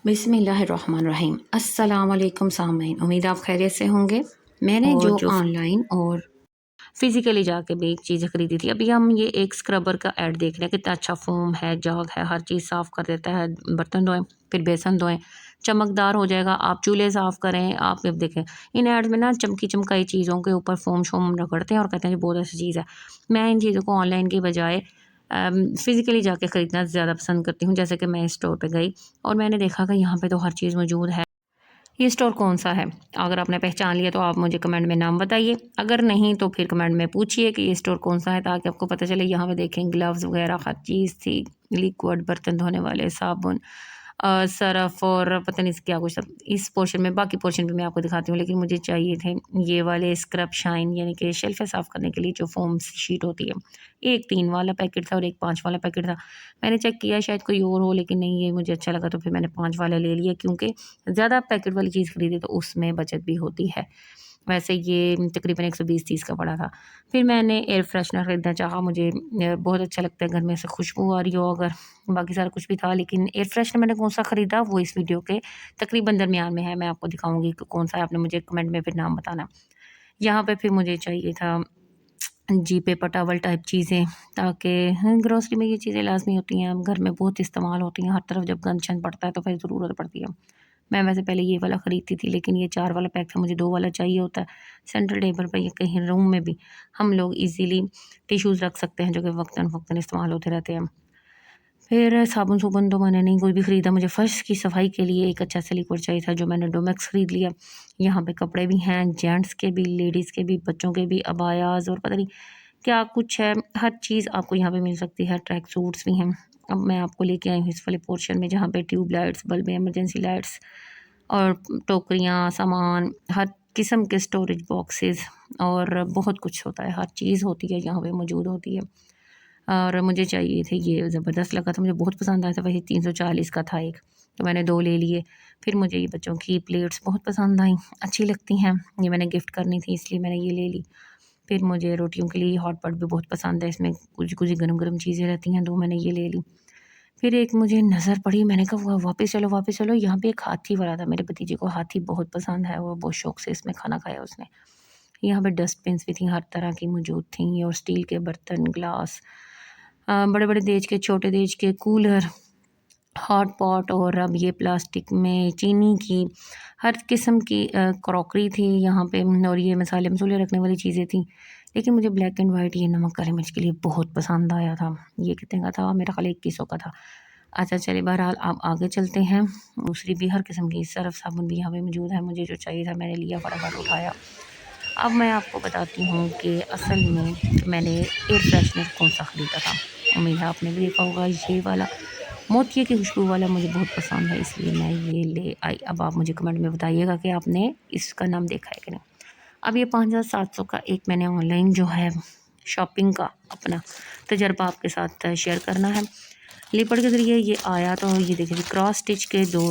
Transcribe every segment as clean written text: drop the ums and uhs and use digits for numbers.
बिस्मिल्लाहिर्रहमानिर्रहीम। अस्सलाम वालेकुम सामईन, उम्मीद आप खैरियत से होंगे। मैंने और जो जो ऑनलाइन और फिज़िकली जाके भी एक चीज़ें खरीदी थी। अभी हम ये एक स्क्रबर का ऐड देख रहे हैं, कितना अच्छा फ़ोम है, जग है, हर चीज़ साफ़ कर देता है। बर्तन धोएँ, फिर बेसन धोएँ, चमकदार हो जाएगा। आप चूल्हे साफ़ करें, आप अब देखें इन ऐड्स में ना चमकी-चमकाई चीज़ों के ऊपर फ़ोम-शोम रगड़ते हैं और कहते हैं ये बहुत अच्छी चीज़ है। मैं इन चीज़ों को ऑनलाइन की बजाय फ़िज़िकली जाके ख़रीदना ज़्यादा पसंद करती हूँ। जैसे कि मैं इस स्टोर पे गई और मैंने देखा कि यहाँ पे तो हर चीज़ मौजूद है। ये स्टोर कौन-सा है? अगर आपने पहचान लिया तो आप मुझे कमेंट में नाम बताइए। अगर नहीं तो फिर कमेंट में पूछिए कि ये स्टोर कौन-सा है, ताकि आपको पता चले। यहाँ पे देखें ग्लव्स वग़ैरह हर चीज़ थी, लिक्विड बर्तन धोने वाले साबुन, सरफ़ और पता नहीं क्या कुछ सब इस पोर्शन में। बाकी पोर्शन भी मैं आपको दिखाती हूँ, लेकिन मुझे चाहिए थे ये वाले स्क्रब शाइन, यानी कि शेल्फ़ें साफ़ करने के लिए जो फ़ोम शीट होती है। एक 3 वाला पैकेट था और एक 5 वाला पैकेट था। मैंने चेक किया शायद कोई और हो, लेकिन नहीं, ये मुझे अच्छा लगा तो फिर मैंने 5 वाला ले लिया, क्योंकि ज़्यादा पैकेट वाली चीज़ खरीदी तो उसमें बचत भी होती है। वैसे ये तकरीबन 120-30 का पड़ा था। फिर मैंने एयर फ्रेशनर खरीदना चाहा। मुझे बहुत अच्छा लगता है घर में से खुशबू आ रही हो अगर। बाकी सारा कुछ भी था, लेकिन एयर फ्रेशनर मैंने कौन-सा खरीदा वो इस वीडियो के तकरीबन दरमियान में है। मैं आपको दिखाऊँगी कि कौन-सा है, आपने मुझे कमेंट में फिर नाम बताना। यहाँ पे फिर मुझे चाहिए था जी पेपर टॉवल टाइप चीज़ें, ताकि हाँ, ग्रोसरी में ये चीज़ें लाज़मी होती हैं, घर में बहुत इस्तेमाल होती हैं। हर तरफ जब गंद-शंद पड़ता है तो फिर ज़रूरत पड़ती है। मैं वैसे पहले ये वाला खरीदती थी, लेकिन ये 4 वाला पैक था, मुझे 2 वाला चाहिए होता है। सेंटर टेबल पे या कहीं रूम में भी हम लोग इज़िली टिश्यूज़ रख सकते हैं, जो कि वक़्तन-फ़वक़्तन इस्तेमाल होते रहते हैं। फिर साबुन-सुबुन तो मैंने नहीं कोई भी खरीदा। मुझे फ़र्श की सफाई के लिए एक अच्छा सा लिक्विड चाहिए था, जो मैंने डोमेक्स खरीद लिया। यहाँ पे कपड़े भी हैं, जेंट्स के भी, लेडीज़ के भी, बच्चों के भी, अबायाज़ और पता नहीं क्या कुछ है। हर चीज़ आपको यहाँ पे मिल सकती है। ट्रैक सूट्स भी हैं। अब मैं आपको लेके आई हूँ इस वाले पोर्शन में, जहाँ पे tube lights, bulb, emergency lights और टोकरियाँ, सामान, हर किस्म के स्टोरेज बॉक्सेस और बहुत कुछ होता है। हर चीज़ होती है यहाँ पे, मौजूद होती है। और मुझे चाहिए थे, ये ज़बरदस्त लगा था, मुझे बहुत पसंद आया था। वही 340 का था एक, तो मैंने 2 ले लिए। फिर मुझे ये बच्चों की प्लेट्स बहुत पसंद आई, अच्छी लगती हैं। ये मैंने गिफ्ट करनी थी, इसलिए मैंने ये ले ली। फिर मुझे रोटियों के लिए हॉट पॉट भी बहुत पसंद है, इसमें कुछ-कुछ गरम-गरम चीज़ें रहती हैं, 2 मैंने ये ले ली। फिर एक मुझे नज़र पड़ी, मैंने कहा वापस चलो, यहाँ पे एक हाथी वाला था। मेरे भतीजे को हाथी बहुत पसंद है, वो बहुत शौक से इसमें खाना खाया उसने। यहाँ पे डस्टबिन्स भी थी, हर तरह की मौजूद थी, और स्टील के बर्तन, ग्लास, बड़े-बड़े देज के, छोटे देज के कूलर, हॉट पॉट, और अब ये प्लास्टिक में चीनी की हर किस्म की क्रॉकरी थी यहाँ पे, और ये मसाले-मसूले रखने वाली चीज़ें थी। लेकिन मुझे ब्लैक एंड वाइट ये नमक काली मिर्च के लिए बहुत पसंद आया था। ये कितने का था? मेरा ख़्याल 2100 का था। अच्छा चलिए, बहरहाल अब आगे चलते हैं। दूसरी भी हर किस्म की सर्फ़ साबुन भी यहाँ पे मौजूद है। मुझे जो चाहिए था मैंने लिया, फटाफट उठाया। अब मैं आपको बताती हूँ कि असल में मैंने एयर फ्रेशनर कौन-सा ख़रीदा था। उम्मीद है आपने भी देखा होगा, ये वाला मोतिये की खुशबू वाला मुझे बहुत पसंद है, इसलिए मैं ये ले आई। अब आप मुझे कमेंट में बताइएगा कि आपने इसका नाम देखा है कि नहीं। अब ये 5700 का एक मैंने ऑनलाइन जो है शॉपिंग का अपना तजर्बा आपके साथ शेयर करना है। फ्लिपकार्ट के ज़रिए ये आया, तो ये देखिए क्रॉस स्टिच के 2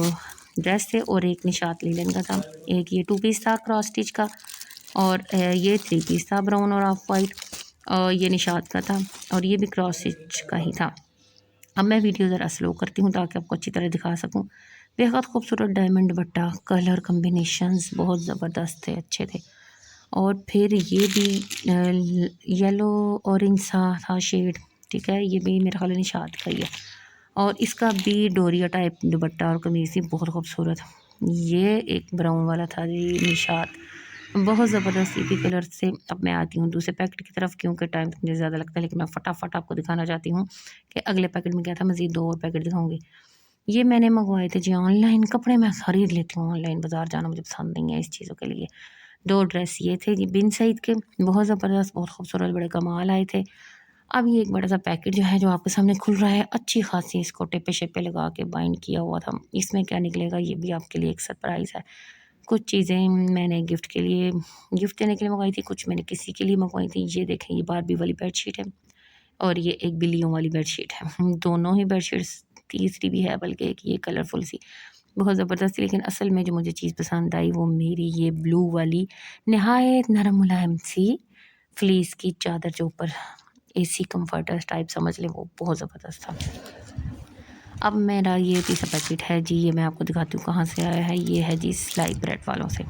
ड्रेस थे और एक निशात लीलन का था। एक ये 2 पीस था क्रॉस स्टिच का, और ये 3 पीस था ब्राउन और ऑफ वाइट, ये निशात का था, और ये भी क्रॉस स्टिच का ही था। अब मैं वीडियो ज़रा स्लो करती हूँ ताकि आपको अच्छी तरह दिखा सकूँ। बेहद खूबसूरत डायमंड दुपट्टा, कलर कॉम्बिनेशंस बहुत ज़बरदस्त थे, अच्छे थे। और फिर ये भी येलो ऑरेंज सा था शेड, ठीक है, ये भी मेरा ख़्याल है निशात का ही है। और इसका भी डोरिया टाइप दुपट्टा और कमीज़ थी, बहुत खूबसूरत। ये एक ब्राउन वाला था जी, निशात, बहुत ज़बरदस्त इसी कलर से। अब मैं आती हूँ दूसरे पैकेट की तरफ, क्योंकि टाइम मुझे ज़्यादा लगता है, लेकिन मैं फटाफट आपको दिखाना चाहती हूँ कि अगले पैकेट में क्या था। मज़ीद 2 और पैकेट दिखाऊँगी। ये मैंने मंगवाए थे जी ऑनलाइन। कपड़े मैं ख़रीद लेती हूँ ऑनलाइन, बाज़ार जाना मुझे पसंद नहीं है इस चीज़ों के लिए। 2 ड्रेस ये थे जी बिन सईद के, बहुत ज़बरदस्त, बहुत खूबसूरत, बड़े कमाल आए थे। अब ये एक बड़ा-सा पैकेट जो है, जो आपके सामने खुल रहा है, अच्छी खासी इसको टेपे-शेपे लगा के बाइंड किया हुआ था। इसमें क्या निकलेगा, ये भी आपके लिए एक सरप्राइज़ है। कुछ चीज़ें मैंने गिफ्ट देने के लिए मंगवाई थी, कुछ मैंने किसी के लिए मंगवाई थी। ये देखें, ये बारबी वाली बेडशीट है, और ये एक बिल्लियों वाली बेडशीट है। दोनों ही बेडशीट्स, तीसरी भी है बल्कि एक, ये कलरफुल सी, बहुत ज़बरदस्त थी। लेकिन असल में जो मुझे चीज़ पसंद आई वो मेरी ये ब्लू वाली नहायत नरम मुलायम सी फ्लीस की चादर, जो ऊपर एसी कम्फर्टर्स टाइप समझ लें, वो बहुत ज़बरदस्त था। अब मेरा ये तीसरा पैकेट है जी, ये मैं आपको दिखाती हूँ कहाँ से आया है। ये है जी सिलाई ब्रेड वालों से।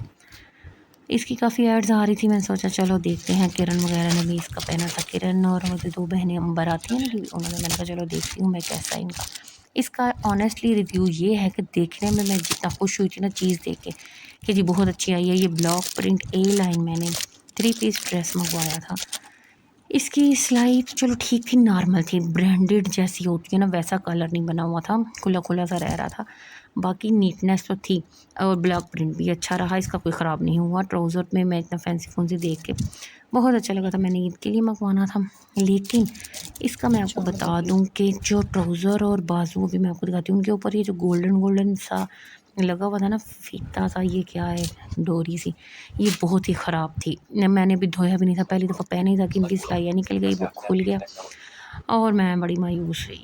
इसकी काफ़ी एड्स आ रही थी, मैंने सोचा चलो देखते हैं। किरण वगैरह ने भी इसका पहना था, किरण और मुझे 2 बहनें अंबर आती हैं ना, उन्होंने, मैंने कहा चलो देखती हूँ मैं कैसा है इनका। इसका ऑनेस्टली रिव्यू ये है कि देखने में मैं जितना खुश हुई थी ना चीज़ देख के कि जी बहुत अच्छी आई है। ये ब्लॉक प्रिंट ए लाइन मैंने 3 पीस ड्रेस मंगवाया था। इसकी सिलाई तो चलो ठीक थी, नॉर्मल थी, ब्रांडेड जैसी होती है ना वैसा कलर नहीं बना हुआ था, खुला-खुला सा रह रहा था। बाकी नीटनेस तो थी और ब्लॉक प्रिंट भी अच्छा रहा, इसका कोई ख़राब नहीं हुआ। ट्राउज़र में मैं इतना फैंसी-फूंसी देख के बहुत अच्छा लगा था, मैंने ईद के लिए मंगवाना था। लेकिन इसका मैं आपको अच्छा बता बताइए। दूँ कि जो ट्राउज़र और बाजू भी मैं आपको दिखाती हूँ, उनके ऊपर ये जो गोल्डन-गोल्डन सा लगा हुआ था ना फीता सा, ये क्या है डोरी सी, ये बहुत ही ख़राब थी। न मैंने भी धोया भी नहीं था, पहली दफ़ा पहना ही था कि इनकी सिलाइयाँ निकल गई, वो खुल गया और मैं बड़ी मायूस हुई।